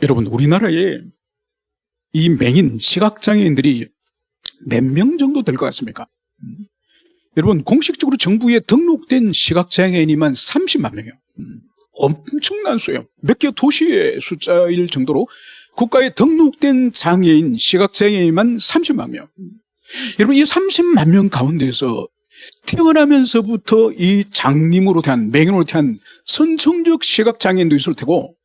여러분, 우리나라에 이 맹인 시각장애인들이 몇 명 정도 될 것 같습니까? 여러분, 공식적으로 정부에 등록된 시각장애인이만 30만 명이에요. 엄청난 수예요. 몇 개 도시의 숫자일 정도로 국가에 등록된 장애인, 시각장애인만 30만 명. 여러분, 이 30만 명 가운데서 태어나면서부터 이 장님으로 태어난, 맹인으로 태어난 선천적 시각장애인도 있을 테고,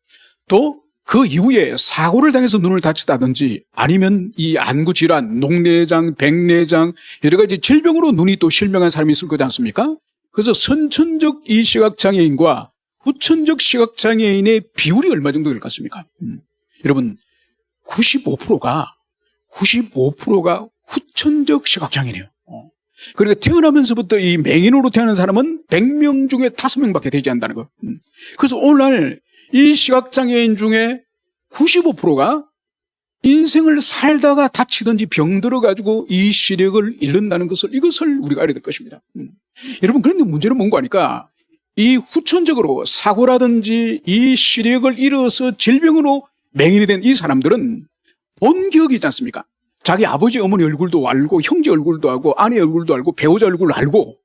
또 그 이후에 사고를 당해서 눈을 다쳤다든지 아니면 이 안구질환, 녹내장, 백내장 여러 가지 질병으로 눈이 또 실명한 사람이 있을 거지 않습니까? 그래서 선천적 이 시각장애인과 후천적 시각장애인의 비율이 얼마 정도 될 것 같습니까? 여러분, 95%가 후천적 시각장애인이에요. 그러니까 태어나면서부터 이 맹인으로 태어난 사람은 100명 중에 5명밖에 되지 않는다는 거예요. 그래서 오늘날 이 시각장애인 중에 95%가 인생을 살다가 다치든지 병들어가지고 이 시력을 잃는다는 것을, 이것을 우리가 알아야 될 것입니다. 여러분, 그런데 문제는 뭔가 하니까 이 후천적으로 사고라든지 이 시력을 잃어서 질병으로 맹인이 된 이 사람들은 본 기억이 있지 않습니까? 자기 아버지 어머니 얼굴도 알고 형제 얼굴도 알고 아내 얼굴도 알고 배우자 얼굴도 알고,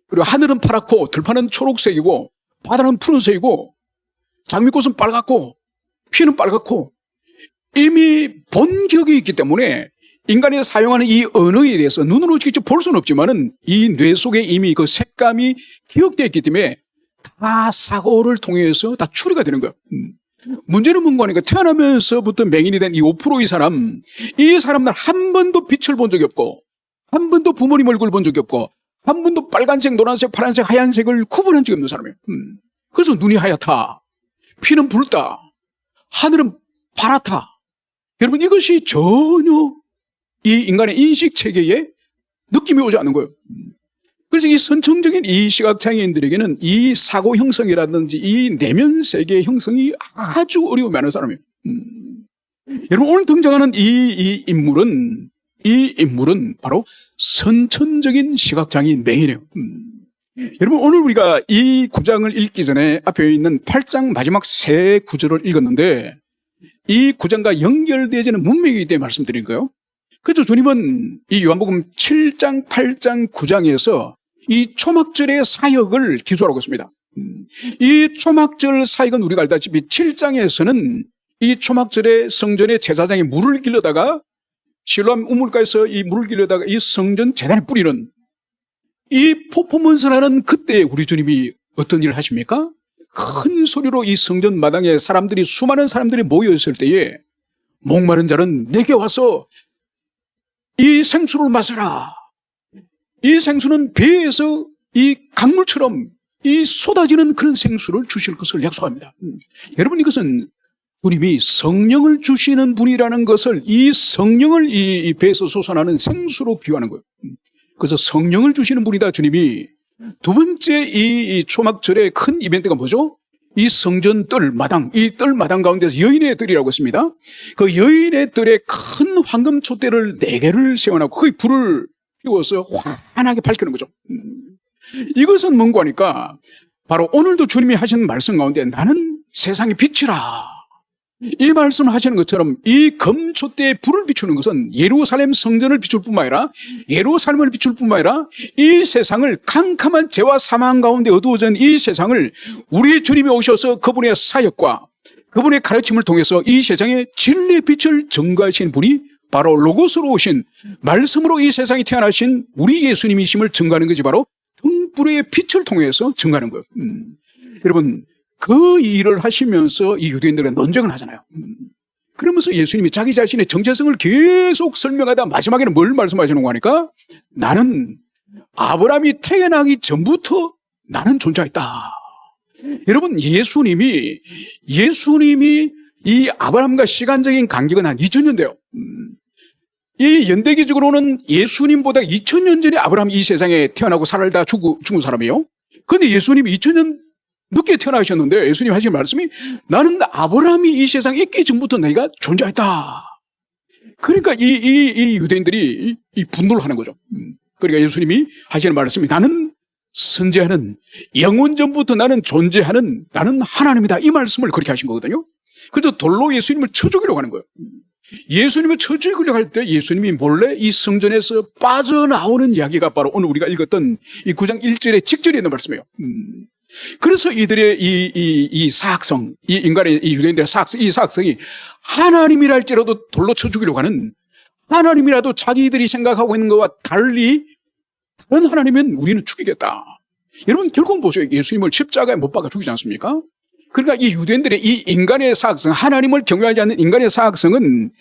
그리고 하늘은 파랗고 들판은 초록색이고 바다는 푸른색이고 장미꽃은 빨갛고 피는 빨갛고 이미 본 기억이 있기 때문에 인간이 사용하는 이 언어에 대해서 눈으로 직접 볼 수는 없지만은 이 뇌 속에 이미 그 색감이 기억되어 있기 때문에 다 사고를 통해서 다 추리가 되는 거예요. 문제는 뭔가 하니까 태어나면서부터 맹인이 된 이 5%의 사람, 이 사람들 한 번도 빛을 본 적이 없고, 한 번도 부모님 얼굴 본 적이 없고, 한 번도 빨간색, 노란색, 파란색, 하얀색을 구분한 적이 없는 사람이에요. 그래서 눈이 하얗다, 피는 붉다, 하늘은 파랗다. 여러분, 이것이 전혀 이 인간의 인식 체계에 느낌이 오지 않는 거예요. 그래서 이 선천적인 이 시각장애인들에게는 이 사고 형성이라든지 이 내면 세계 형성이 아주 어려움이 많은 사람이에요. 여러분, 오늘 등장하는 이 인물은 바로 선천적인 시각장애인 맹인이에요. 여러분, 오늘 우리가 이 구장을 읽기 전에 앞에 있는 8장 마지막 세 구절을 읽었는데, 이 구장과 연결되어지는 문맥이기 때문에 말씀드린 거예요. 그래서 주님은 이 요한복음 7장, 8장, 9장에서 이 초막절의 사역을 기술하고 있습니다. 이 초막절 사역은 우리가 알다시피 7장에서는 이 초막절의 성전의 제사장이 물을 길러다가 실로암 우물가에서 이 물을 길러다가 이 성전 제단에 뿌리는 이 퍼포먼스라는 그때 우리 주님이 어떤 일을 하십니까? 큰 소리로 이 성전 마당에 수많은 사람들이 모여있을 때에 목마른 자는 내게 와서 이 생수를 마셔라. 이 생수는 배에서 이 강물처럼 이 쏟아지는 그런 생수를 주실 것을 약속합니다. 여러분, 이것은 주님이 성령을 주시는 분이라는 것을, 이 성령을 이 배에서 솟아나는 생수로 비유하는 거예요. 그래서 성령을 주시는 분이다, 주님이. 두 번째 이 초막절의 큰 이벤트가 뭐죠? 이 성전 뜰마당, 이 뜰마당 가운데서 여인의 뜰이라고 했습니다. 그 여인의 뜰에 큰 황금 촛대를 4개를 세워놓고 거기 불을 피워서 환하게 밝히는 거죠. 이것은 뭔가 하니까 바로 오늘도 주님이 하시는 말씀 가운데 나는 세상의 빛이라, 이 말씀을 하시는 것처럼 이 금촛대에 불을 비추는 것은 예루살렘 성전을 비출 뿐만 아니라, 예루살렘을 비출 뿐만 아니라 이 세상을, 캄캄한 죄와 사망 가운데 어두워진 이 세상을 우리 주님이 오셔서 그분의 사역과 그분의 가르침을 통해서 이 세상에 진리의 빛을 증거하신 분이 바로 로고스로 오신, 말씀으로 이 세상에 태어나신 우리 예수님이심을 증거하는 것이 바로 등불의 빛을 통해서 증거하는 거예요. 여러분, 그 일을 하시면서 이 유대인들은 논쟁을 하잖아요. 그러면서 예수님이 자기 자신의 정체성을 계속 설명하다 마지막에는 뭘 말씀하시는 거니까, 나는 아브라함이 태어나기 전부터 나는 존재했다. 여러분, 예수님이 이 아브라함과 시간적인 간격은 한 2000년 돼요. 이 연대기적으로는 예수님보다 2000년 전에 아브라함이 이 세상에 태어나고 살다 죽은 사람이에요. 그런데 예수님이 2000년 늦게 태어나셨는데 예수님 하신 말씀이 나는 아브라함이 이 세상에 있기 전부터 내가 존재했다. 그러니까 이 유대인들이 이 분노를 하는 거죠. 그러니까 예수님이 하시는 말씀이 나는 선지하는, 영원 전부터 나는 존재하는, 나는 하나님이다. 이 말씀을 그렇게 하신 거거든요. 그래서 돌로 예수님을 쳐 죽이려고 하는 거예요. 예수님을 쳐 죽이려고 할 때 예수님이 몰래 이 성전에서 빠져나오는 이야기가 바로 오늘 우리가 읽었던 이 9장 1절의 직전에 있는 말씀이에요. 그래서 이들의 이 사악성, 이 인간의 이 유대인들의 사악성, 이 사악성이 하나님이라 할지라도 돌로 쳐 죽이려고 하는, 하나님이라도 자기들이 생각하고 있는 것과 달리 다른 하나님은 우리는 죽이겠다. 여러분 결국은 보세요. 예수님을 십자가에 못 박아 죽이지 않습니까? 그러니까 이 유대인들의 이 인간의 사악성, 하나님을 경외하지 않는 인간의 사악성은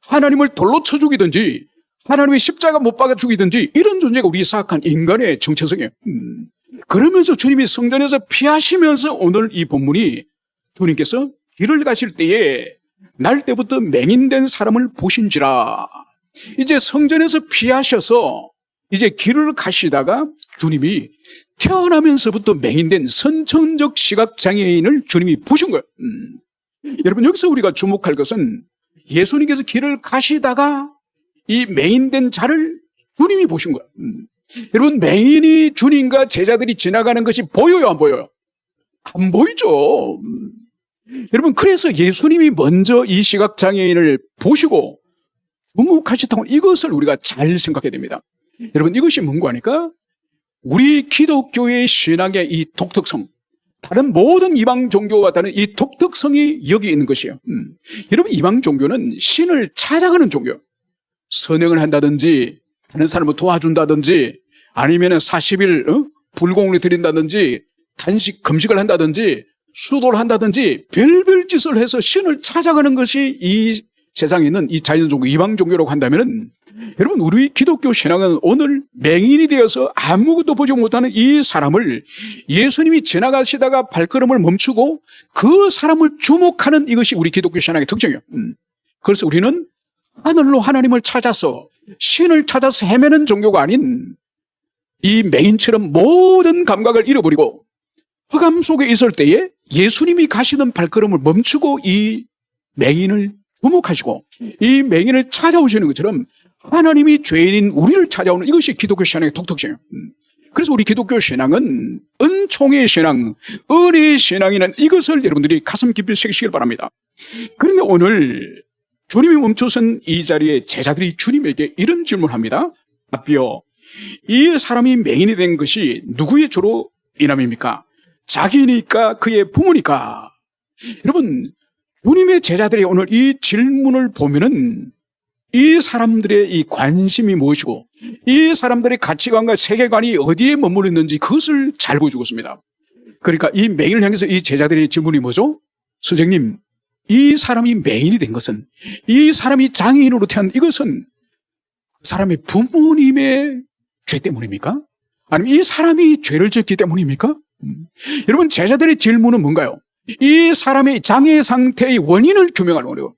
하나님을 돌로 쳐 죽이든지 하나님의 십자가 못 박아 죽이든지 이런 존재가 우리 사악한 인간의 정체성이에요. 그러면서 주님이 성전에서 피하시면서 오늘 이 본문이 주님께서 길을 가실 때에 날 때부터 맹인된 사람을 보신지라. 이제 성전에서 피하셔서 이제 길을 가시다가 주님이 태어나면서부터 맹인된 선천적 시각장애인을 주님이 보신 거예요. 여러분 여기서 우리가 주목할 것은 예수님께서 길을 가시다가 이 맹인된 자를 주님이 보신 거예요. 여러분 맹인이 주님과 제자들이 지나가는 것이 보여요, 안 보여요? 안 보이죠. 여러분 그래서 예수님이 먼저 이 시각장애인을 보시고 주목하셨다고 이것을 우리가 잘 생각해야 됩니다. 여러분 이것이 뭔가 하니까 우리 기독교의 신앙의 이 독특성, 다른 모든 이방 종교와 다른 이 독특성이 여기 있는 것이에요. 여러분 이방 종교는 신을 찾아가는 종교예요. 선행을 한다든지 다른 사람을 도와준다든지 아니면 40일 불공을 드린다든지 단식 금식을 한다든지 수도를 한다든지 별별 짓을 해서 신을 찾아가는 것이 이 세상에 있는 이 자연 종교, 이방 종교라고 한다면은 여러분 우리 기독교 신앙은 오늘 맹인이 되어서 아무것도 보지 못하는 이 사람을 예수님이 지나가시다가 발걸음을 멈추고 그 사람을 주목하는 이것이 우리 기독교 신앙의 특징이에요. 그래서 우리는 하늘로 하나님을 찾아서 신을 찾아서 헤매는 종교가 아닌 이 맹인처럼 모든 감각을 잃어버리고 흑암 속에 있을 때에 예수님이 가시는 발걸음을 멈추고 이 맹인을 주목하시고 이 맹인을 찾아오시는 것처럼 하나님이 죄인인 우리를 찾아오는 이것이 기독교 신앙의 독특성이에요. 그래서 우리 기독교 신앙은 은총의 신앙, 은혜의 신앙이라는 이것을 여러분들이 가슴 깊이 새기시길 바랍니다. 그런데 오늘 주님이 멈춰선 이 자리에 제자들이 주님에게 이런 질문을 합니다. 라삐요, 이 사람이 맹인이 된 것이 누구의 주로 인함입니까? 자기니까 그의 부모니까? 여러분 주님의 제자들이 오늘 이 질문을 보면은 이 사람들의 이 관심이 무엇이고 이 사람들의 가치관과 세계관이 어디에 머물러 있는지 그것을 잘 보여주고 있습니다. 그러니까 이 맹인을 향해서 이 제자들의 질문이 뭐죠? 선생님, 이 사람이 맹인이 된 것은, 이 사람이 장애인으로 태어난 이것은 그 사람의 부모님의 죄 때문입니까? 아니면 이 사람이 죄를 짓기 때문입니까? 여러분 제자들의 질문은 뭔가요? 이 사람의 장애 상태의 원인을 규명하는 거예요.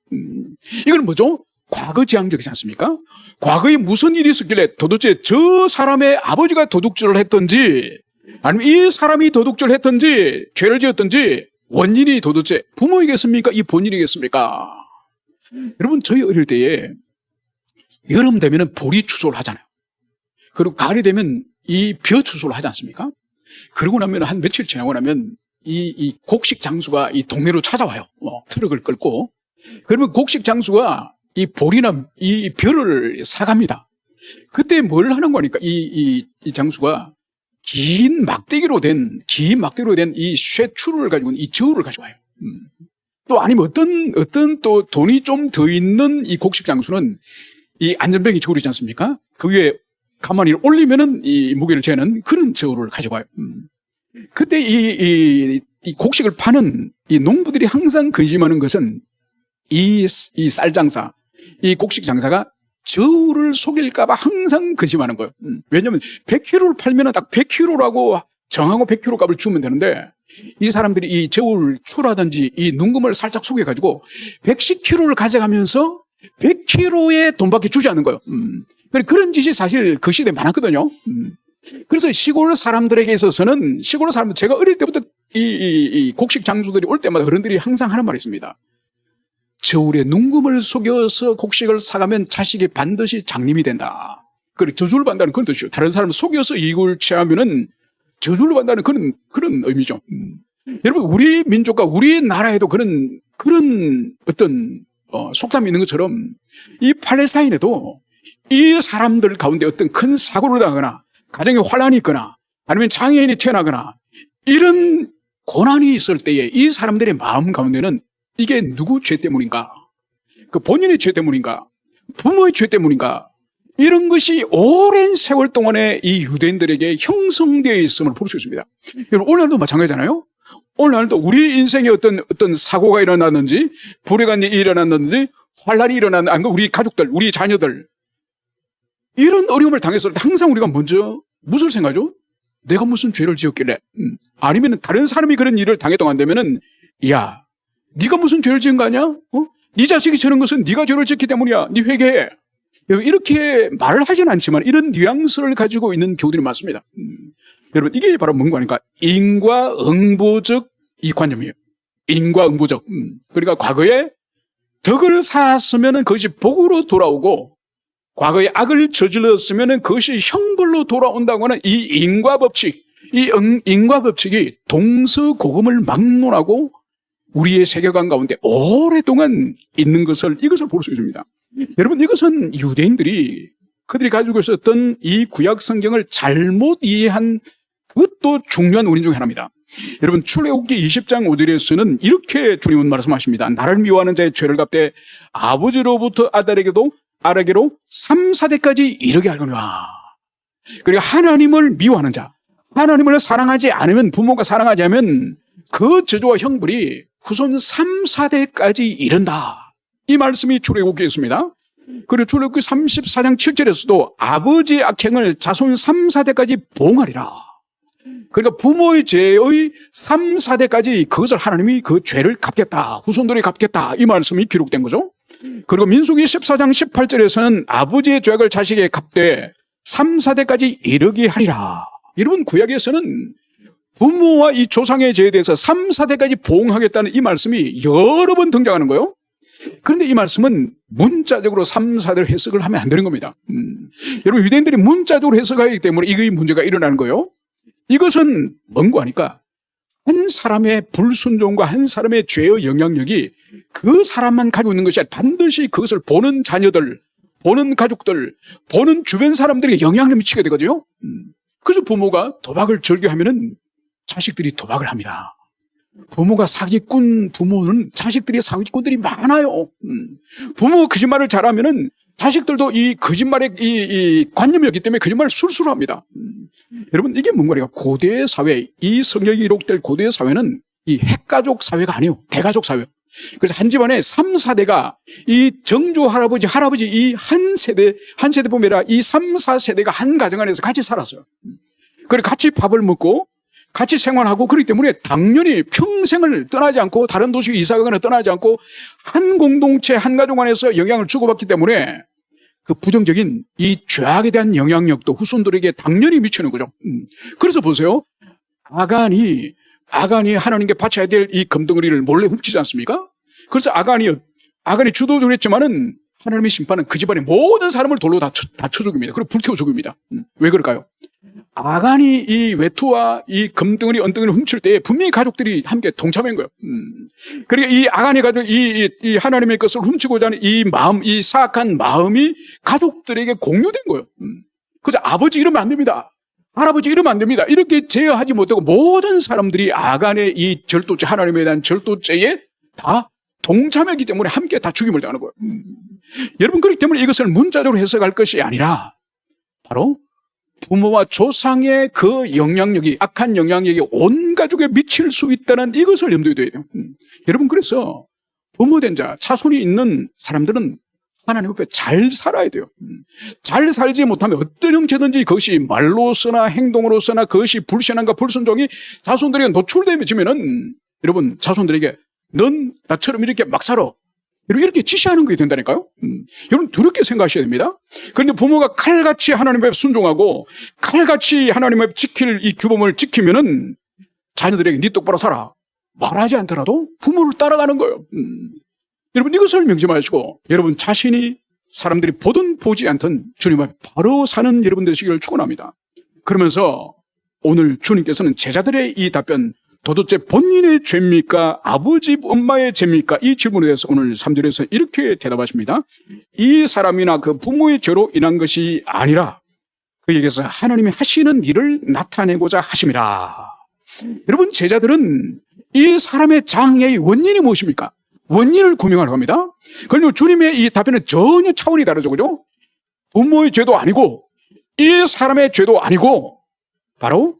이건 뭐죠? 과거 지향적이지 않습니까? 과거에 무슨 일이 있었길래 도대체 저 사람의 아버지가 도둑질을 했던지 아니면 이 사람이 도둑질을 했던지 죄를 지었던지 원인이 도대체 부모이겠습니까? 이 본인이겠습니까? 여러분 저희 어릴 때에 여름 되면 보리 추수를 하잖아요. 그리고 가을이 되면 이 벼 추수를 하지 않습니까? 그러고 나면 한 며칠 지나고 나면 이 곡식 장수가 이 동네로 찾아와요. 트럭을 끌고. 그러면 곡식 장수가 이 보리나 이 벼를 사갑니다. 그때 뭘 하는 거니까 이 장수가 긴 막대기로 된 이 쇠추를 가지고 이 저울을 가져와요. 또 아니면 어떤 또 돈이 좀 더 있는 이 곡식 장수는 이 안전뱅이 저울 있지 않습니까? 그 위에 가만히 올리면은 이 무게를 재는 그런 저울을 가져와요. 그때 이 곡식을 파는 이 농부들이 항상 근심하는 것은 이 쌀장사, 이 곡식 장사가 저울을 속일까봐 항상 근심하는 거예요. 왜냐하면 100kg를 팔면 딱 100kg라고 정하고 100kg 값을 주면 되는데 이 사람들이 이 저울 추라든지 이 눈금을 살짝 속여가지고 110kg를 가져가면서 100kg의 돈밖에 주지 않는 거예요. 그런 짓이 사실 그 시대에 많았거든요. 그래서 시골 사람들에게 있어서는 시골 사람들 제가 어릴 때부터 이 곡식 장수들이 올 때마다 어른들이 항상 하는 말이 있습니다. 저울에 눈금을 속여서 곡식을 사가면 자식이 반드시 장님이 된다. 그리고 저주를 받는다는 그런 뜻이죠. 다른 사람을 속여서 이익을 취하면은 저주를 받는다는 그런 의미죠. 여러분 우리 민족과 우리 나라에도 그런 그런 어떤 속담이 있는 것처럼 이 팔레스타인에도 이 사람들 가운데 어떤 큰 사고를 당하거나 가정에 환란이 있거나 아니면 장애인이 태어나거나 이런 고난이 있을 때에 이 사람들의 마음 가운데는 이게 누구 죄 때문인가? 그 본인의 죄 때문인가? 부모의 죄 때문인가? 이런 것이 오랜 세월 동안에 이 유대인들에게 형성되어 있음을 볼 수 있습니다. 여러분, 오늘날도 마찬가지잖아요? 오늘날도 우리 인생에 어떤 사고가 일어났는지, 불행한 일이 일어났는지, 환란이 일어났는지, 아니면 우리 가족들, 우리 자녀들, 이런 어려움을 당했을 때 항상 우리가 먼저 무슨 생각하죠? 내가 무슨 죄를 지었길래? 아니면 다른 사람이 그런 일을 당했다고 한다면은, 야, 네가 무슨 죄를 지은 거 아니야? 네 자식이 저런 것은 네가 죄를 지었기 때문이야. 네 회개해. 이렇게 말을 하진 않지만 이런 뉘앙스를 가지고 있는 교들이 많습니다. 여러분, 이게 바로 뭔가 하니까 인과응보적 이 관념이에요. 인과응보적. 그러니까 과거에 덕을 쌓았으면 그것이 복으로 돌아오고 과거에 악을 저질렀으면 그것이 형벌로 돌아온다고 하는 이 인과법칙, 이 인과법칙이 동서고금을 막론하고 우리의 세계관 가운데 오랫동안 있는 이것을 볼 수 있습니다. 여러분, 이것은 유대인들이 그들이 가지고 있었던 이 구약 성경을 잘못 이해한 그것도 중요한 원인 중 하나입니다. 여러분, 출애굽기 20장 5절에서는 이렇게 주님은 말씀하십니다. 나를 미워하는 자의 죄를 갚되 아버지로부터 아들에게로 3, 4대까지 이르게 하려니와. 그리고 하나님을 미워하는 자, 하나님을 사랑하지 않으면, 부모가 사랑하지 않으면 그 저주와 형벌이 후손 3, 4대까지 이른다. 이 말씀이 출애굽기에 있습니다. 그리고 출애굽기 34장 7절에서도 아버지의 악행을 자손 3, 4대까지 보응하리라. 그러니까 부모의 죄의 3, 4대까지 그것을 하나님이 그 죄를 갚겠다. 후손들이 갚겠다. 이 말씀이 기록된 거죠. 그리고 민수기 14장 18절에서는 아버지의 죄악을 자식에게 갚되 3, 4대까지 이르게 하리라. 여러분, 구약에서는 부모와 이 조상의 죄에 대해서 3, 4대까지 보응하겠다는 이 말씀이 여러 번 등장하는 거예요. 그런데 이 말씀은 문자적으로 3, 4대로 해석을 하면 안 되는 겁니다. 여러분, 유대인들이 문자적으로 해석하기 때문에 이게 문제가 일어나는 거예요. 이것은 뭔고 하니까 한 사람의 불순종과 한 사람의 죄의 영향력이 그 사람만 가지고 있는 것이 아니라 반드시 그것을 보는 자녀들, 보는 가족들, 보는 주변 사람들에게 영향을 미치게 되거든요. 그래서 부모가 도박을 즐겨하면은 자식들이 도박을 합니다. 부모가 사기꾼 부모는 자식들이 사기꾼들이 많아요. 부모가 거짓말을 잘하면은 자식들도 이 거짓말의 이 관념이었기 때문에 거짓말을 술술 합니다. 여러분, 이게 뭔가 고대 사회, 이 성경이 기록될 고대 사회는 이 핵가족 사회가 아니에요. 대가족 사회. 그래서 한 집안에 3, 4대가 이 정조 할아버지 이 한 세대뿐만 아니라 이 3, 4세대가 한 가정 안에서 같이 살았어요. 그리고 같이 밥을 먹고 같이 생활하고 그렇기 때문에 당연히 평생을 떠나지 않고 다른 도시에 이사 가거나 떠나지 않고 한 공동체, 한 가족 안에서 영향을 주고받기 때문에 그 부정적인 이 죄악에 대한 영향력도 후손들에게 당연히 미치는 거죠. 그래서 보세요. 아간이 하나님께 바쳐야 될 이 금덩어리를 몰래 훔치지 않습니까? 그래서 아간이 주도적으로 했지만은 하나님의 심판은 그 집안의 모든 사람을 돌로 다 쳐 죽입니다. 그리고 불태워 죽입니다. 왜 그럴까요? 아간이 이 외투와 이 금덩어리, 언덩이를 훔칠 때 분명히 가족들이 함께 동참한 거예요. 그러니까 이 아간이 가지고 이 하나님의 것을 훔치고자 하는 이 마음, 이 사악한 마음이 가족들에게 공유된 거예요. 그래서 아버지 이러면 안 됩니다. 할아버지 이러면 안 됩니다. 이렇게 제어하지 못하고 모든 사람들이 아간의 이 절도죄, 하나님에 대한 절도죄에 다 동참했기 때문에 함께 다 죽임을 당하는 거예요. 여러분, 그렇기 때문에 이것을 문자적으로 해석할 것이 아니라 바로 부모와 조상의 그 영향력이, 악한 영향력이 온 가족에 미칠 수 있다는 이것을 염두에 둬야 돼요. 여러분, 그래서 부모된 자, 자손이 있는 사람들은 하나님 앞에 잘 살아야 돼요. 잘 살지 못하면 어떤 형태든지 그것이 말로서나 행동으로서나 그것이 불신앙과 불순종이 자손들에게 노출되면은 여러분, 자손들에게 넌 나처럼 이렇게 막 살아, 이렇게 지시하는 게 된다니까요. 여러분, 두렵게 생각하셔야 됩니다. 그런데 부모가 칼같이 하나님 앞에 순종하고 칼같이 하나님 앞에 지킬 이 규범을 지키면은 자녀들에게 네 똑바로 살아 말하지 않더라도 부모를 따라가는 거예요. 여러분, 이것을 명심하시고 여러분 자신이 사람들이 보든 보지 않든 주님 앞에 바로 사는 여러분 되시기를 축원합니다. 그러면서 오늘 주님께서는 제자들의 이 답변 도대체 본인의 죄입니까? 아버지, 엄마의 죄입니까? 이 질문에 대해서 오늘 3절에서 이렇게 대답하십니다. 이 사람이나 그 부모의 죄로 인한 것이 아니라 그에게서 하나님이 하시는 일을 나타내고자 하심이라. 여러분, 제자들은 이 사람의 장애의 원인이 무엇입니까? 원인을 구명하려고 합니다. 그런데 주님의 이 답변은 전혀 차원이 다르죠. 그죠? 부모의 죄도 아니고 이 사람의 죄도 아니고 바로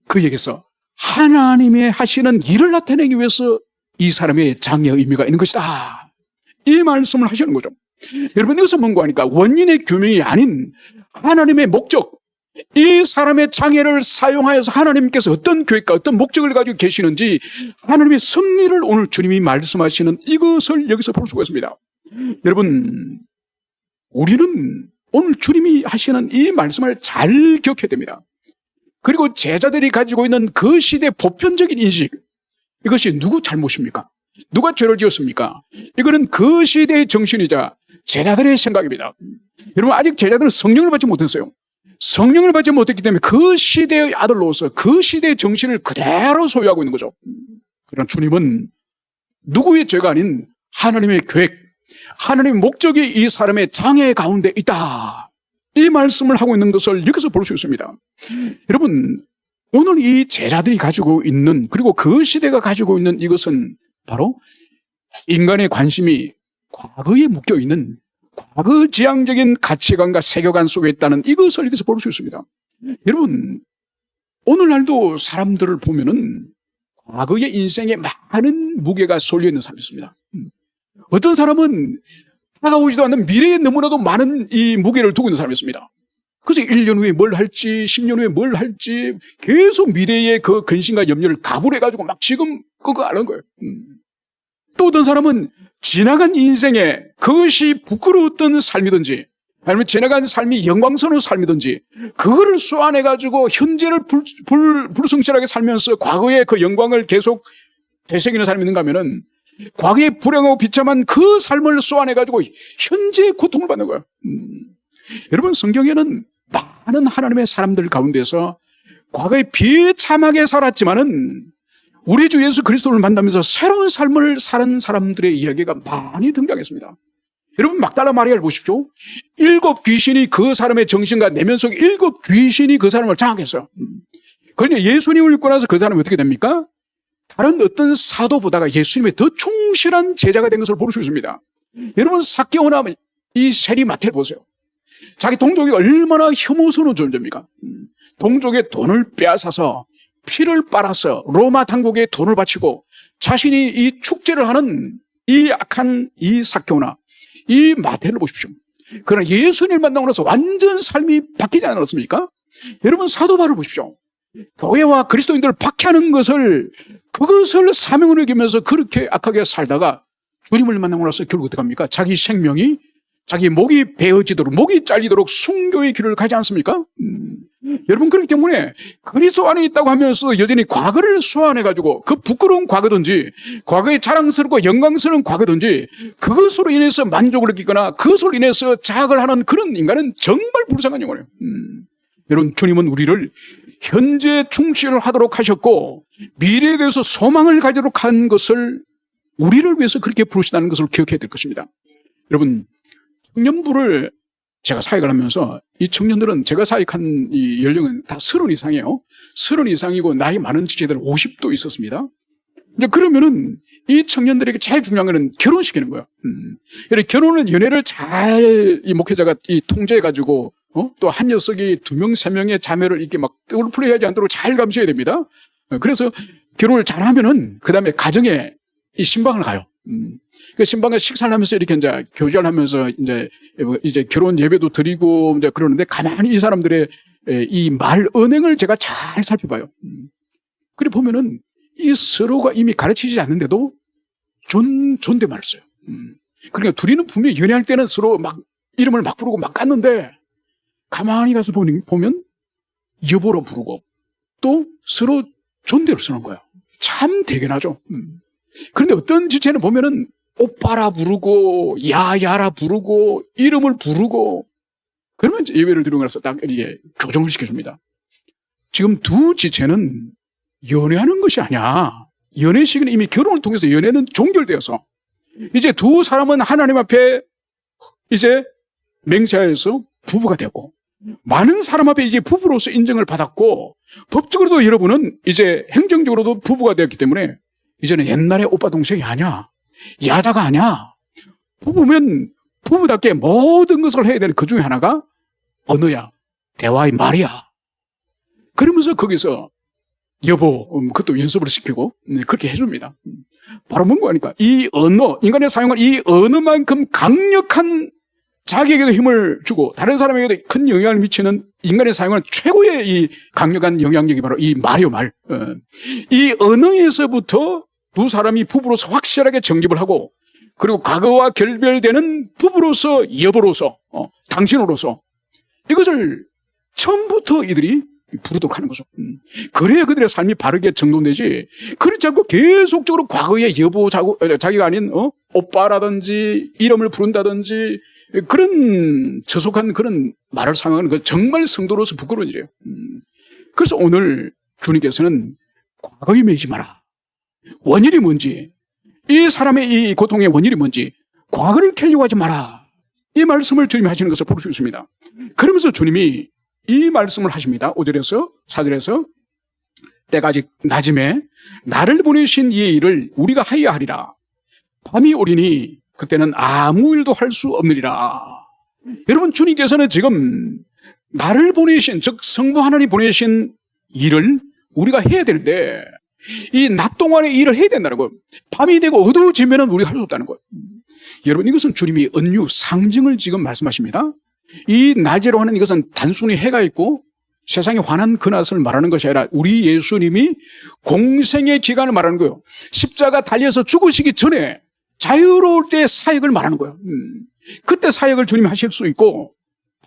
그에게서 하나님의 하시는 일을 나타내기 위해서 이 사람의 장애의 의미가 있는 것이다. 이 말씀을 하시는 거죠. 여러분, 이것은 뭔가 하니까 원인의 규명이 아닌 하나님의 목적, 이 사람의 장애를 사용하여서 하나님께서 어떤 계획과 어떤 목적을 가지고 계시는지 하나님의 섭리를 오늘 주님이 말씀하시는 이것을 여기서 볼 수가 있습니다. 여러분, 우리는 오늘 주님이 하시는 이 말씀을 잘 기억해야 됩니다. 그리고 제자들이 가지고 있는 그 시대의 보편적인 인식, 이것이 누구 잘못입니까? 누가 죄를 지었습니까? 이거는 그 시대의 정신이자 제자들의 생각입니다. 여러분, 아직 제자들은 성령을 받지 못했어요. 성령을 받지 못했기 때문에 그 시대의 아들로서 그 시대의 정신을 그대로 소유하고 있는 거죠. 그러나 주님은 누구의 죄가 아닌 하나님의 계획, 하나님의 목적이 이 사람의 장애 가운데 있다. 이 말씀을 하고 있는 것을 여기서 볼 수 있습니다. 여러분, 오늘 이 제자들이 가지고 있는, 그리고 그 시대가 가지고 있는 이것은 바로 인간의 관심이 과거에 묶여있는 과거 지향적인 가치관과 세계관 속에 있다는 이것을 여기서 볼 수 있습니다. 여러분, 오늘날도 사람들을 보면은 과거의 인생에 많은 무게가 쏠려있는 사람이 있습니다. 어떤 사람은 다가오지도 않는 미래에 너무나도 많은 이 무게를 두고 있는 사람이 있습니다. 그래서 1년 후에 뭘 할지, 10년 후에 뭘 할지 계속 미래의 그 근심과 염려를 가불해가지고 막 지금 그거 안 하는 거예요. 또 어떤 사람은 지나간 인생에 그것이 부끄러웠던 삶이든지 아니면 지나간 삶이 영광스러운 삶이든지 그거를 쏘아내가지고 현재를 불성실하게 살면서 과거의 그 영광을 계속 되새기는 사람이 있는가 하면은 과거에 불행하고 비참한 그 삶을 쏘아내가지고 현재의 고통을 받는 거예요. 여러분, 성경에는 많은 하나님의 사람들 가운데서 과거에 비참하게 살았지만은 우리 주 예수 그리스도를 만나면서 새로운 삶을 사는 사람들의 이야기가 많이 등장했습니다. 여러분, 막달라 마리아를 보십시오. 7 귀신이 그 사람의 정신과 내면 속에 7 귀신이 그 사람을 장악했어요. 그런데 예수님을 믿고 나서 그 사람이 어떻게 됩니까? 다른 어떤 사도보다가 예수님의 더 충실한 제자가 된 것을 볼 수 있습니다. 여러분, 삭개오나 이 세리마태를 보세요. 자기 동족이 얼마나 혐오스러운 존재입니까? 동족의 돈을 빼앗아서 피를 빨아서 로마 당국에 돈을 바치고 자신이 이 축제를 하는 이 악한 이 삭개오나 이 마태를 보십시오. 그러나 예수님을 만나고 나서 완전 삶이 바뀌지 않았습니까? 여러분, 사도 바울을 보십시오. 교회와 그리스도인들을 박해하는 그것을 사명을 여기면서 그렇게 악하게 살다가 주님을 만나고 나서 결국 어떻게 합니까? 자기 생명이 자기 목이 베어지도록, 목이 잘리도록 순교의 길을 가지 않습니까? 여러분, 그렇기 때문에 그리스도 안에 있다고 하면서 여전히 과거를 소환해가지고 그 부끄러운 과거든지 과거의 자랑스럽고 영광스러운 과거든지 그것으로 인해서 만족을 느끼거나 그것으로 인해서 자학을 하는 그런 인간은 정말 불쌍한 영혼이에요. 여러분, 주님은 우리를 현재 충실을 하도록 하셨고 미래에 대해서 소망을 가지도록 한 것을 우리를 위해서 그렇게 부르시다는 것을 기억해야 될 것입니다. 여러분, 청년부를 제가 사역을 하면서 이 청년들은 제가 사역한 이 연령은 다 30 이상이에요. 30 이상이고 나이 많은 지체들은 50도 있었습니다. 이제 그러면은 이 청년들에게 제일 중요한 거는 결혼시키는 거예요. 결혼은 연애를 잘 이 목회자가 이 통제해가지고 또 한 녀석이 2명, 3명의 자매를 이렇게 막 플레이하지 않도록 잘 감시해야 됩니다. 그래서 결혼을 잘하면은 그 다음에 가정에 이 신방을 가요. 그 신방에 식사를 하면서 이렇게 이제 교제를 하면서 이제 결혼 예배도 드리고 이제 그러는데 가만히 이 사람들의 이 말 언행을 제가 잘 살펴봐요. 그래 보면은 이 서로가 이미 가르치지 않는데도 존댓말을 써요. 그러니까 둘이는 분명히 연애할 때는 서로 막 이름을 막 부르고 막 깠는데 가만히 가서 보면 여보로 부르고 또 서로 존대를 쓰는 거예요. 참 대견하죠. 그런데 어떤 지체는 보면은 오빠라 부르고 야야라 부르고 이름을 부르고 그러면 이제 예배를 드리고 나서 딱 이렇게 교정을 시켜줍니다. 지금 두 지체는 연애하는 것이 아니야. 연애 시기는 이미 결혼을 통해서 연애는 종결되어서 이제 두 사람은 하나님 앞에 이제 맹세하여서 부부가 되고 많은 사람 앞에 이제 부부로서 인정을 받았고 법적으로도 여러분은 이제 행정적으로도 부부가 되었기 때문에 이제는 옛날에 오빠 동생이 아니야. 야자가 아니야. 부부면 부부답게 모든 것을 해야 되는 그 중에 하나가 언어야. 대화의 말이야. 그러면서 거기서 여보, 그것도 연습을 시키고 그렇게 해줍니다. 바로 뭔가 하니까 이 언어, 인간이 사용한 이 언어만큼 강력한 자기에게도 힘을 주고 다른 사람에게도 큰 영향을 미치는 인간이 사용하는 최고의 이 강력한 영향력이 바로 이 말이요, 말. 이 언어에서부터 두 사람이 부부로서 확실하게 정립을 하고 그리고 과거와 결별되는 부부로서 여보로서 당신으로서 이것을 처음부터 이들이 부르도록 하는 거죠. 그래야 그들의 삶이 바르게 정돈되지. 그렇지 않고 계속적으로 과거의 여보 자기가 아닌 오빠라든지 이름을 부른다든지 그런 저속한 그런 말을 사용하는 거 정말 성도로서 부끄러운 일이에요. 그래서 오늘 주님께서는 과거에 매이지 마라. 원인이 뭔지, 이 사람의 이 고통의 원인이 뭔지 과거를 캐려고 하지 마라. 이 말씀을 주님이 하시는 것을 볼 수 있습니다. 그러면서 주님이 이 말씀을 하십니다. 5절에서 4절에서 때가 아직 낮음에 나를 보내신 이 일을 우리가 하여야 하리라. 밤이 오리니 그때는 아무 일도 할 수 없느니라. 여러분, 주님께서는 지금 나를 보내신, 즉 성부 하나님 보내신 일을 우리가 해야 되는데 이 낮 동안에 일을 해야 된다는 거예요. 밤이 되고 어두워지면 우리가 할 수 없다는 거예요. 여러분, 이것은 주님이 은유, 상징을 지금 말씀하십니다. 이 낮이라고 하는 이것은 단순히 해가 있고 세상에 환한 그 낮을 말하는 것이 아니라 우리 예수님이 공생의 기간을 말하는 거예요. 십자가 달려서 죽으시기 전에 자유로울 때 사역을 말하는 거예요. 그때 사역을 주님이 하실 수 있고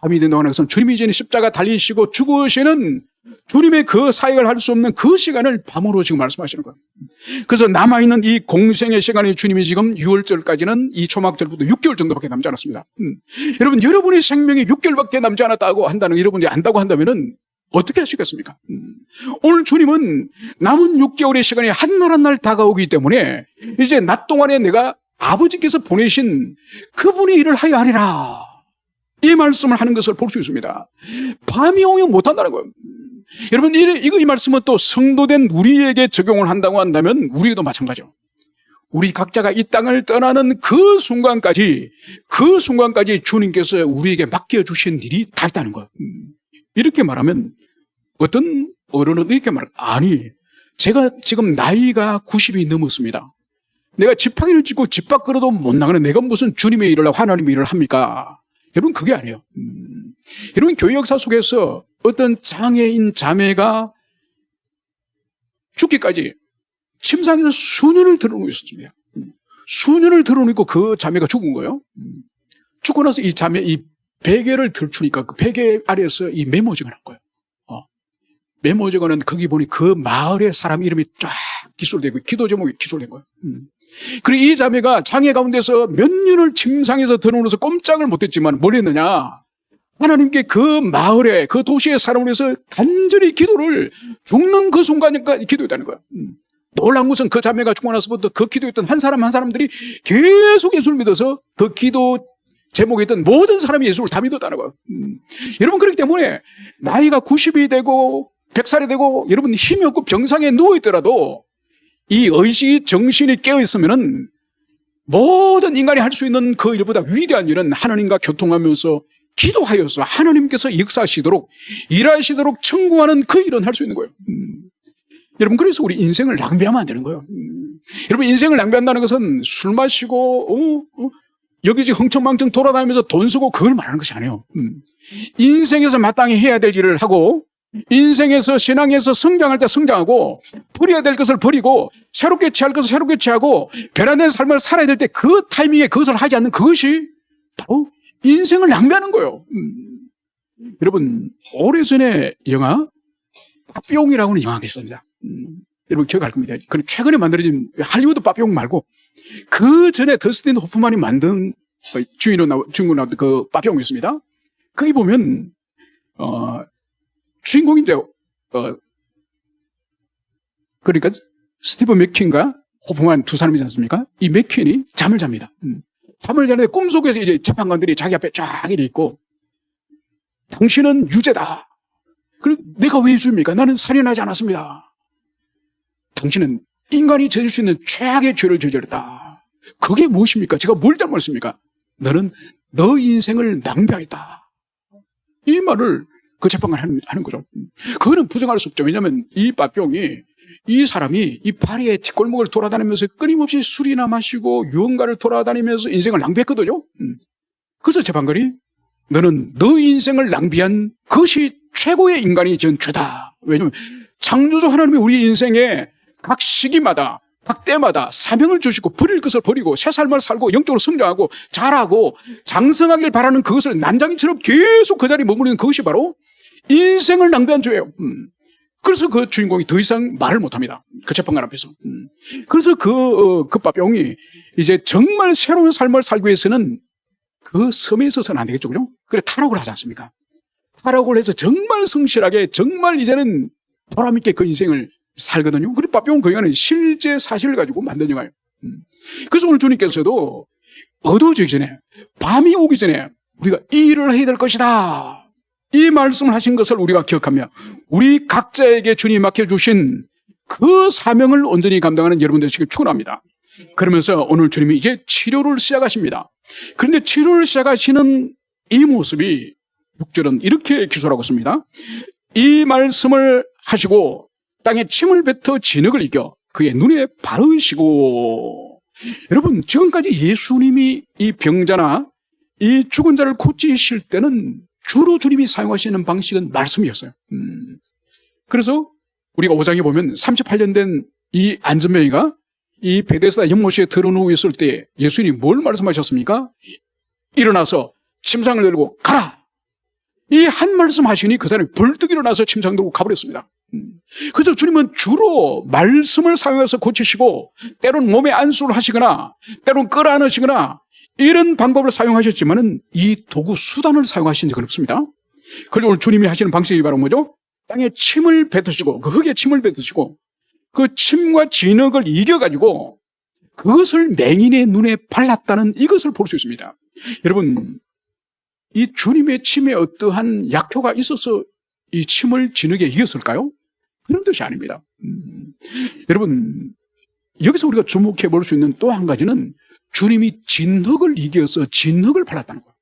밤이 된다고 하는 것은 주님이 이제 십자가 달리시고 죽으시는 주님의 그 사역을 할 수 없는 그 시간을 밤으로 지금 말씀하시는 거예요. 그래서 남아있는 이 공생의 시간이 주님이 지금 6월절까지는 이 초막절부터 6개월 정도밖에 남지 않았습니다. 여러분, 여러분의 생명이 6개월밖에 남지 않았다고 한다는, 여러분이 안다고 한다면은 어떻게 하시겠습니까? 오늘 주님은 남은 6개월의 시간이 한 날 한 날 다가오기 때문에 이제 낮 동안에 내가 아버지께서 보내신 그분이 일을 하여 하리라. 이 말씀을 하는 것을 볼 수 있습니다. 밤이 오면 못한다는 거예요. 여러분, 이 말씀은 또 성도된 우리에게 적용을 한다고 한다면 우리에게도 마찬가지죠. 우리 각자가 이 땅을 떠나는 그 순간까지 주님께서 우리에게 맡겨주신 일이 다 있다는 거예요. 이렇게 말하면 어떤 어른은 이렇게 말해요. 아니, 제가 지금 나이가 90이 넘었습니다. 내가 지팡이를 짚고 집 밖으로도 못 나가는 내가 무슨 주님의 일을 하고 하나님의 일을 합니까? 여러분, 그게 아니에요. 여러분, 교회 역사 속에서 어떤 장애인 자매가 죽기까지 침상에서 수년을 드러누고 있었습니다. 수년을 드러누고 그 자매가 죽은 거예요. 죽고 나서 이 자매, 이 베개를 들추니까 그 베개 아래에서 이 메모징을 한 거예요. 메모징은 거기 보니 그 마을의 사람 이름이 쫙 기술되고 기도 제목이 기술된 거예요. 그리고 이 자매가 장애 가운데서 몇 년을 침상에서 드러누면서 꼼짝을 못했지만 뭘 했느냐? 하나님께 그 마을에, 그 도시의 사람을 위해서 간절히 기도를 죽는 그 순간까지 기도했다는 거야. 놀라운 것은 그 자매가 죽고 나서부터 그 기도했던 한 사람 한 사람들이 계속 예수를 믿어서 그 기도 제목에 있던 모든 사람이 예수를 다 믿었다는 거야. 여러분, 그렇기 때문에 나이가 90이 되고 100살이 되고 여러분 힘이 없고 병상에 누워있더라도 이 의식이 정신이 깨어있으면은 모든 인간이 할 수 있는 그 일보다 위대한 일은 하나님과 교통하면서 기도하여서 하나님께서 역사하시도록 일하시도록 청구하는 그 일은 할 수 있는 거예요. 여러분, 그래서 우리 인생을 낭비하면 안 되는 거예요. 여러분, 인생을 낭비한다는 것은 술 마시고 여기저기 흥청망청 돌아다니면서 돈 쓰고 그걸 말하는 것이 아니에요. 인생에서 마땅히 해야 될 일을 하고 인생에서 신앙에서 성장할 때 성장하고 버려야 될 것을 버리고 새롭게 취할 것을 새롭게 취하고 변화된 삶을 살아야 될 때 그 타이밍에 그것을 하지 않는 그것이 바로 인생을 낭비하는 거예요. 여러분, 오래전에 영화 빠삐용이라고 하는 영화가 있습니다. 여러분 기억할 겁니다. 그건 최근에 만들어진 할리우드 빠삐용 말고 그 전에 더스틴 호프만이 만든 주인공 나왔던 그 빠삐용이 있습니다. 거기 보면 주인공이 이제 그러니까 스티브 맥퀸과 호프만 두 사람이지 않습니까? 이 맥퀸이 잠을 잡니다. 잠을 자는데 꿈속에서 이제 재판관들이 자기 앞에 쫙 이래 있고, 당신은 유죄다. 그럼 내가 왜 유죄입니까? 나는 살인하지 않았습니다. 당신은 인간이 저질 수 있는 최악의 죄를 저질렀다. 그게 무엇입니까? 제가 뭘 잘못했습니까? 너는 너 인생을 낭비하였다. 이 말을 그 재판관이 하는 거죠. 그거는 부정할 수 없죠. 왜냐하면 이 빠뿅이, 이 사람이 이 파리의 뒷골목을 돌아다니면서 끊임없이 술이나 마시고 유흥가를 돌아다니면서 인생을 낭비했거든요. 그래서 재판관이 너는 너 인생을 낭비한 그것이 최고의 인간이 지은 죄다. 왜냐하면 창조주 하나님이 우리 인생에 각 시기마다 각 때마다 사명을 주시고 버릴 것을 버리고 새 삶을 살고 영적으로 성장하고 자라고 장성하길 바라는 그것을 난장이처럼 계속 그 자리에 머무르는 그것이 바로 인생을 낭비한 죄예요. 그래서 그 주인공이 더 이상 말을 못합니다. 그 재판관 앞에서. 그래서 그 빠병이 이제 정말 새로운 삶을 살기 위해서는 그 섬에 있어서는 안 되겠죠. 그죠? 그래 탈옥을 하지 않습니까? 탈옥을 해서 정말 성실하게 정말 이제는 보람있게 그 인생을 살거든요. 그리고 빠병은 그 영화는 실제 사실을 가지고 만든 영화예요. 그래서 오늘 주님께서도 어두워지기 전에, 밤이 오기 전에 우리가 이 일을 해야 될 것이다. 이 말씀을 하신 것을 우리가 기억하며 우리 각자에게 주님이 맡겨주신 그 사명을 온전히 감당하는 여러분 되시길 축원합니다. 그러면서 오늘 주님이 이제 치료를 시작하십니다. 그런데 치료를 시작하시는 이 모습이 6절은 이렇게 기술하고 있습니다. 이 말씀을 하시고 땅에 침을 뱉어 진흙을 이겨 그의 눈에 바르시고. 여러분, 지금까지 예수님이 이 병자나 이 죽은 자를 고치실 때는 주로 주님이 사용하시는 방식은 말씀이었어요. 그래서 우리가 5장에 보면 38년 된 이 안전병이가 이 베데스다 연못에 들어누워 있을 때 예수님이 뭘 말씀하셨습니까? 일어나서 침상을 들고 가라. 이 한 말씀 하시니 그 사람이 벌떡 일어나서 침상 들고 가버렸습니다. 그래서 주님은 주로 말씀을 사용해서 고치시고 때론 몸에 안수를 하시거나 때론 끌어안으시거나 이런 방법을 사용하셨지만은 이 도구 수단을 사용하신 적은 없습니다. 그런데 오늘 주님이 하시는 방식이 바로 뭐죠? 땅에 침을 뱉으시고 그 흙에 침을 뱉으시고 그 침과 진흙을 이겨가지고 그것을 맹인의 눈에 발랐다는 이것을 볼 수 있습니다. 여러분, 이 주님의 침에 어떠한 약효가 있어서 이 침을 진흙에 이겼을까요? 그런 뜻이 아닙니다. 여러분, 여기서 우리가 주목해 볼 수 있는 또 한 가지는 주님이 진흙을 이겨서 진흙을 발랐다는 거예요.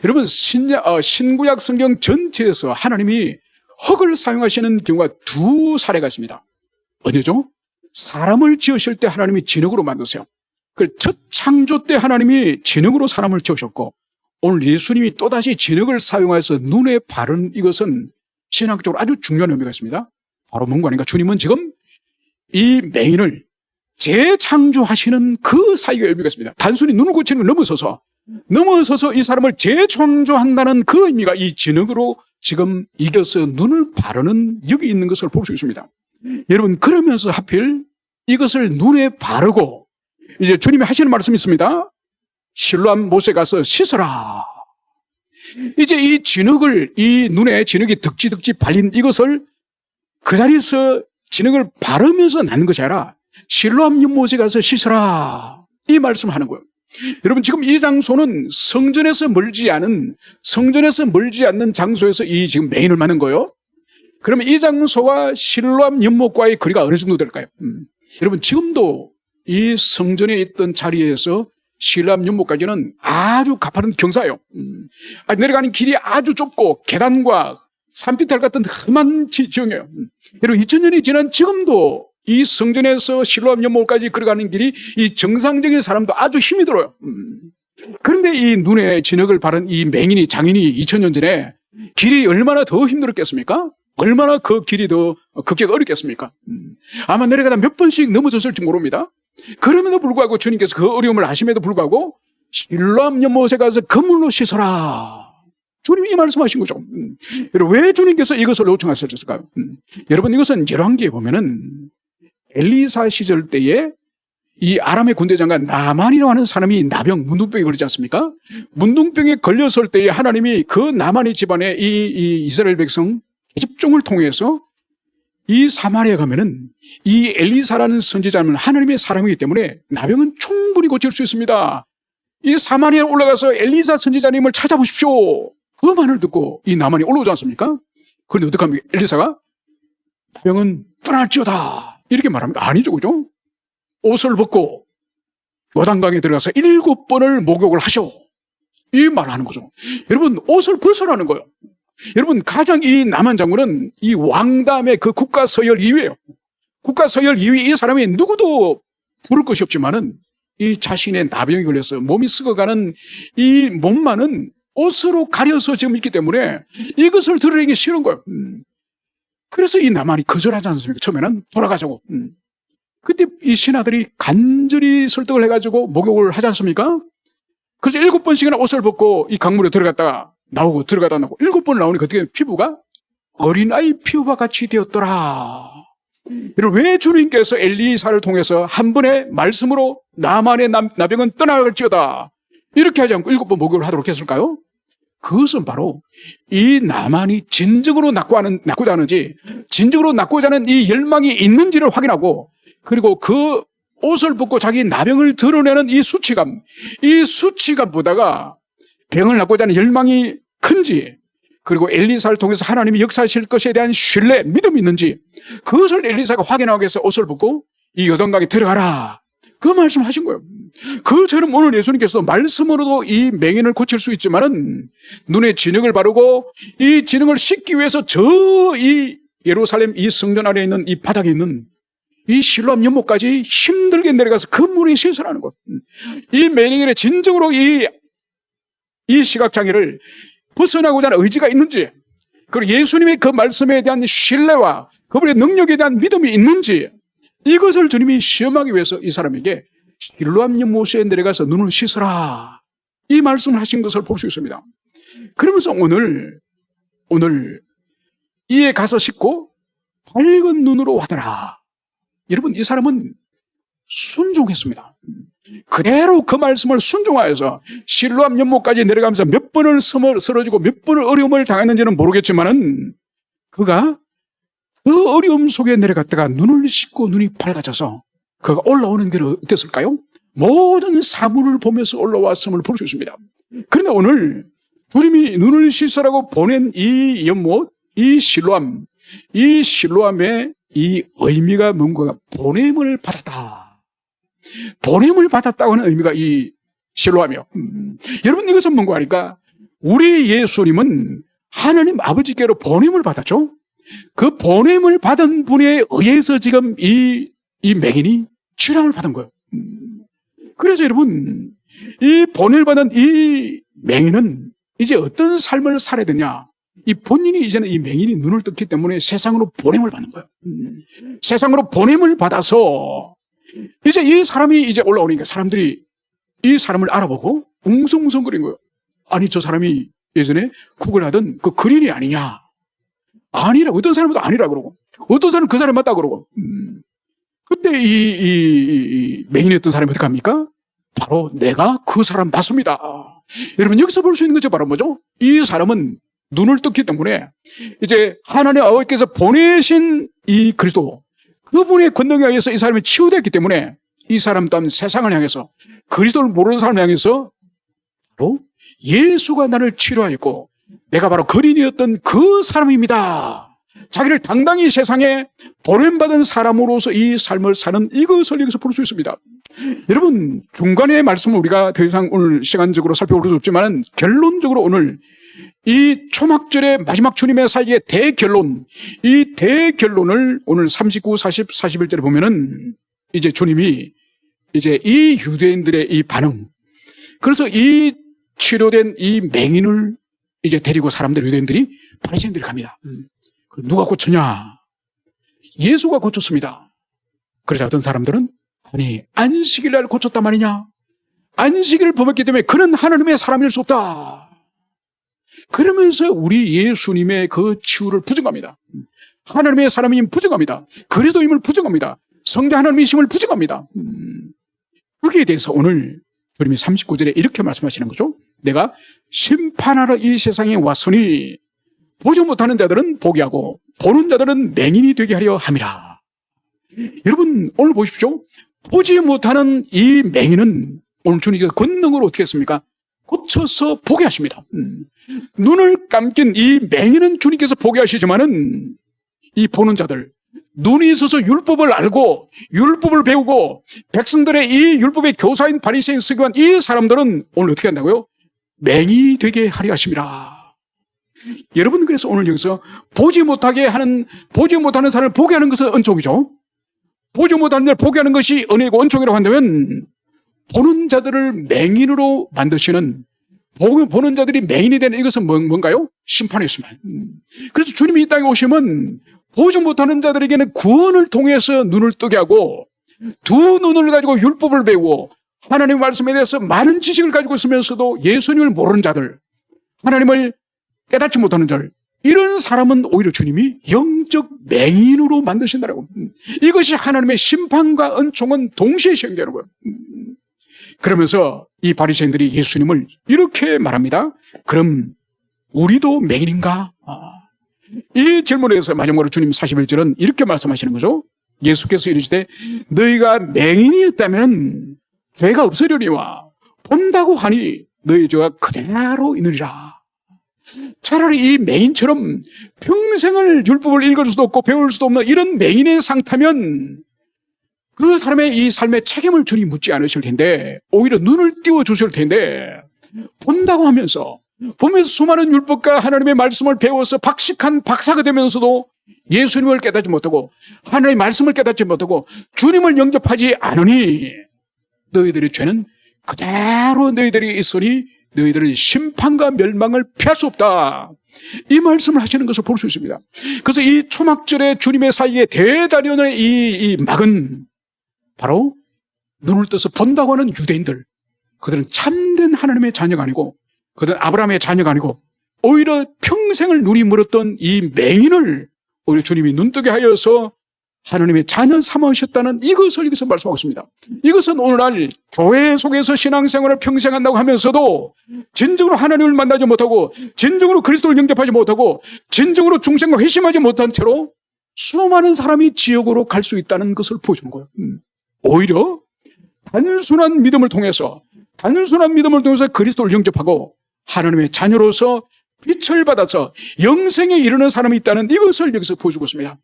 여러분, 신구약 성경 전체에서 하나님이 흙을 사용하시는 경우가 두 사례가 있습니다. 어디죠? 사람을 지으실 때 하나님이 진흙으로 만드세요. 첫 창조 때 하나님이 진흙으로 사람을 지으셨고 오늘 예수님이 또다시 진흙을 사용해서 눈에 바른 이것은 신학적으로 아주 중요한 의미가 있습니다. 바로 뭔가 아닌가? 주님은 지금 이 맹인을 재창조하시는 그 사이의 의미가 있습니다. 단순히 눈을 고치는 걸 넘어서서 이 사람을 재창조한다는 그 의미가 이 진흙으로 지금 이겨서 눈을 바르는 여기 있는 것을 볼 수 있습니다. 여러분, 그러면서 하필 이것을 눈에 바르고 이제 주님이 하시는 말씀이 있습니다. 실로암 못에 가서 씻어라. 이제 이 진흙을, 이 눈에 진흙이 덕지덕지 발린 이것을 그 자리에서 진흙을 바르면서 나는 것이 아니라 실로암 연못에 가서 씻어라. 이 말씀을 하는 거예요. 여러분, 지금 이 장소는 성전에서 멀지 않는 장소에서 이 지금 맹인을 만든 거예요. 그러면 이 장소와 실로암 연못과의 거리가 어느 정도 될까요? 여러분, 지금도 이 성전에 있던 자리에서 실로암 연못까지는 아주 가파른 경사예요. 내려가는 길이 아주 좁고 계단과 산비탈 같은 험한 지형이에요. 여러분, 2000년이 지난 지금도 이 성전에서 실로암 연못까지 걸어가는 길이 이 정상적인 사람도 아주 힘이 들어요. 그런데 이 눈에 진흙을 바른 이 맹인이, 장인이 2000년 전에 길이 얼마나 더 힘들었겠습니까? 얼마나 그 길이 더 걷기가 어렵겠습니까? 아마 내려가다 몇 번씩 넘어졌을지 모릅니다. 그럼에도 불구하고 주님께서 그 어려움을 아심에도 불구하고 실로암 연못에 가서 그물로 씻어라. 주님이 이 말씀하신 거죠. 여러분, 왜 주님께서 이것을 요청하셨을까요? 여러분, 이것은 열왕기에 보면은 엘리사 시절 때에 이 아람의 군대장관 나만이라고 하는 사람이 나병, 문둥병에 걸리지 않습니까? 문둥병에 걸렸을 때에 하나님이 그 나만의 집안에 이 이스라엘 백성 계집종을 통해서 이 사마리아 가면은 이 엘리사라는 선지자는 하나님의 사람이기 때문에 나병은 충분히 고칠 수 있습니다. 이 사마리아에 올라가서 엘리사 선지자님을 찾아보십시오. 그 말을 듣고 이 나만이 올라오지 않습니까? 그런데 어떻게 합니까? 엘리사가 나병은 떠날지어다 이렇게 말합니다. 아니죠, 그죠? 옷을 벗고 요단강에 들어가서 7번을 목욕을 하셔 이 말을 하는 거죠. 여러분, 옷을 벗으라는 거예요. 여러분, 가장 이 나만 장군은 이 왕담의 그 국가서열 2위예요. 국가서열 2위, 이 사람이 누구도 부를 것이 없지만은 이 자신의 나병이 걸려서 몸이 썩어가는 이 몸만은 옷으로 가려서 지금 있기 때문에 이것을 드러내기 싫은 거예요. 그래서 이 나만이 거절하지 않습니까? 처음에는 돌아가자고. 그때 이 신하들이 간절히 설득을 해가지고 목욕을 하지 않습니까? 그래서 7번씩이나 옷을 벗고 이 강물에 들어갔다가 나오고 들어가다 나오고 7번 나오니까 어떻게 피부가 어린아이 피부와 같이 되었더라. 여러분, 왜 주님께서 엘리사를 통해서 한 번의 말씀으로 나만의 나병은 떠나갈지어다 이렇게 하지 않고 7번 목욕을 하도록 했을까요? 그것은 바로 이 나만이 진정으로 낫고자 하는지, 진정으로 낫고자 하는 이 열망이 있는지를 확인하고, 그리고 그 옷을 벗고 자기 나병을 드러내는 이 수치감보다가 병을 낫고자 하는 열망이 큰지, 그리고 엘리사를 통해서 하나님이 역사하실 것에 대한 신뢰, 믿음이 있는지, 그것을 엘리사가 확인하기 위해서 옷을 벗고 이 요단강에 들어가라, 그 말씀하신 거예요. 그처럼 오늘 예수님께서도 말씀으로도 이 맹인을 고칠 수 있지만은 눈에 진흙을 바르고 이 진흙을 씻기 위해서 저 이 예루살렘 이 성전 안에 있는 이 바닥에 있는 이 실로암 연못까지 힘들게 내려가서 그 물에 씻으라는 것. 이 맹인의 진정으로 이 시각장애를 벗어나고자 하는 의지가 있는지, 그리고 예수님의 그 말씀에 대한 신뢰와 그분의 능력에 대한 믿음이 있는지, 이것을 주님이 시험하기 위해서 이 사람에게 실로암 연못에 내려가서 눈을 씻으라 이 말씀을 하신 것을 볼 수 있습니다. 그러면서 오늘 이에 가서 씻고 밝은 눈으로 하더라. 여러분, 이 사람은 순종했습니다. 그대로 그 말씀을 순종하여서 실로암 연못까지 내려가면서 몇 번을 쓰러지고 몇 번을 어려움을 당했는지는 모르겠지만은 그가 그 어려움 속에 내려갔다가 눈을 씻고 눈이 밝아져서 그가 올라오는 길은 어땠을까요? 모든 사물을 보면서 올라왔음을 볼 수 있습니다. 그런데 오늘 주님이 눈을 씻으라고 보낸 이 연못, 이 실로암의 이 의미가 뭔가 보냄을 받았다. 보냄을 받았다고 하는 의미가 이 실로암이요. 여러분, 이것은 뭔가 하니까 우리 예수님은 하나님 아버지께로 보냄을 받았죠. 그 보냄을 받은 분에 의해서 지금 이 맹인이 치료를 받은 거예요. 그래서 여러분, 이 보냄을 받은 이 맹인은 이제 어떤 삶을 살아야 되냐? 이 본인이 이제는 이 맹인이 눈을 떴기 때문에 세상으로 보냄을 받는 거예요. 세상으로 보냄을 받아서 이제 이 사람이 이제 올라오니까 사람들이 이 사람을 알아보고 웅성웅성거린 거예요. 아니, 저 사람이 예전에 구걸하던 그 그린이 아니냐? 아니라, 어떤 사람은 아니라 그러고, 어떤 사람은 그 사람 맞다 그러고. 그때 이 맹인이었던 사람이 어떻게 합니까? 바로 내가 그 사람 맞습니다. 여러분, 여기서 볼 수 있는 것이 바로 뭐죠? 이 사람은 눈을 떴기 때문에 이제 하나님 아버지께서 보내신 이 그리스도, 그분의 권능에 의해서 이 사람이 치유됐기 때문에 이 사람 또한 세상을 향해서, 그리스도를 모르는 사람을 향해서 바로 예수가 나를 치료하였고 내가 바로 거린이었던 그 사람입니다. 자기를 당당히 세상에 보냄받은 사람으로서 이 삶을 사는 이것을 여기서 볼 수 있습니다. 여러분, 중간의 말씀을 우리가 더 이상 오늘 시간적으로 살펴볼 수 없지만 결론적으로 오늘 이 초막절의 마지막 주님의 사역의 대결론, 이 대결론을 오늘 39, 40, 41절에 보면은 이제 주님이 이제 이 유대인들의 이 반응, 그래서 이 치료된 이 맹인을 이제 데리고 유대인들이 바리새인들이 갑니다. 누가 고쳤냐? 예수가 고쳤습니다. 그래서 어떤 사람들은 아니, 안식일 날 고쳤단 말이냐? 안식일을 범했기 때문에 그는 하나님의 사람일 수 없다. 그러면서 우리 예수님의 그 치유를 부정합니다. 하나님의 사람임을 부정합니다. 그리스도임을 부정합니다. 성자 하나님이심을 부정합니다. 거기에 대해서 오늘 주님이 39절에 이렇게 말씀하시는 거죠. 내가 심판하러 이 세상에 왔으니 보지 못하는 자들은 보게 하고 보는 자들은 맹인이 되게 하려 함이라. 여러분 오늘 보십시오. 보지 못하는 이 맹인은 오늘 주님께서 권능으로 어떻게 했습니까? 고쳐서 보게 하십니다. 눈을 감긴 이 맹인은 주님께서 보게 하시지만은 이 보는 자들, 눈이 있어서 율법을 알고 율법을 배우고 백성들의 이 율법의 교사인 바리새인 서기관 이 사람들은 오늘 어떻게 한다고요? 맹인이 되게 하려 하심이라. 여러분 그래서 오늘 여기서 보지 못하는 사람을 보게 하는 것은 은총이죠. 보지 못하는 자를 보게 하는 것이 은혜고 은총이라고 한다면 보는 자들을 맹인으로 만드시는 보는 자들이 맹인이 되는 이것은 뭔가요? 심판이었습니다. 그래서 주님이 이 땅에 오시면 보지 못하는 자들에게는 구원을 통해서 눈을 뜨게 하고 두 눈을 가지고 율법을 배우고 하나님의 말씀에 대해서 많은 지식을 가지고 있으면서도 예수님을 모르는 자들, 하나님을 깨닫지 못하는 자들, 이런 사람은 오히려 주님이 영적 맹인으로 만드신다라고. 이것이 하나님의 심판과 은총은 동시에 시행되는 거예요. 그러면서 이 바리새인들이 예수님을 이렇게 말합니다. 그럼 우리도 맹인인가? 이 질문에 대해서 마지막으로 주님 41절은 이렇게 말씀하시는 거죠. 예수께서 이르시되 너희가 맹인이었다면 죄가 없으려니와 본다고 하니 너희 죄가 그대로 있느니라. 차라리 이 맹인처럼 평생을 율법을 읽을 수도 없고 배울 수도 없는 이런 맹인의 상태면 그 사람의 이 삶의 책임을 주님 묻지 않으실 텐데 오히려 눈을 띄워주실 텐데 본다고 하면서 보면서 수많은 율법과 하나님의 말씀을 배워서 박식한 박사가 되면서도 예수님을 깨닫지 못하고 하나님의 말씀을 깨닫지 못하고 주님을 영접하지 않으니 너희들의 죄는 그대로 너희들이 있으니 너희들은 심판과 멸망을 피할 수 없다. 이 말씀을 하시는 것을 볼 수 있습니다. 그래서 이 초막절에 주님의 사이에 대단히 오는 이 막은 바로 눈을 떠서 본다고 하는 유대인들, 그들은 참된 하나님의 자녀가 아니고 그들은 아브라함의 자녀가 아니고 오히려 평생을 눈이 멀었던 이 맹인을 오히려 주님이 눈뜨게 하여서 하나님의 자녀 삼으셨다는 이것을 여기서 말씀하고 있습니다. 이것은 오늘날 교회 속에서 신앙생활을 평생 한다고 하면서도 진정으로 하나님을 만나지 못하고 진정으로 그리스도를 영접하지 못하고 진정으로 중생과 회심하지 못한 채로 수많은 사람이 지옥으로 갈 수 있다는 것을 보여주는 거예요. 오히려 단순한 믿음을 통해서 그리스도를 영접하고 하나님의 자녀로서 빛을 받아서 영생에 이르는 사람이 있다는 이것을 여기서 보여주고 있습니다.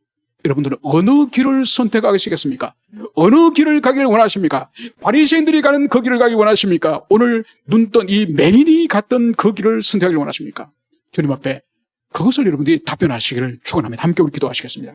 여러분들은 어느 길을 선택하시겠습니까? 어느 길을 가기를 원하십니까? 바리새인들이 가는 그 길을 가기를 원하십니까? 오늘 눈뜬 이 맹인이 갔던 그 길을 선택하기를 원하십니까? 주님 앞에 그것을 여러분들이 답변하시기를 축원합니다. 함께 우리 기도하시겠습니다.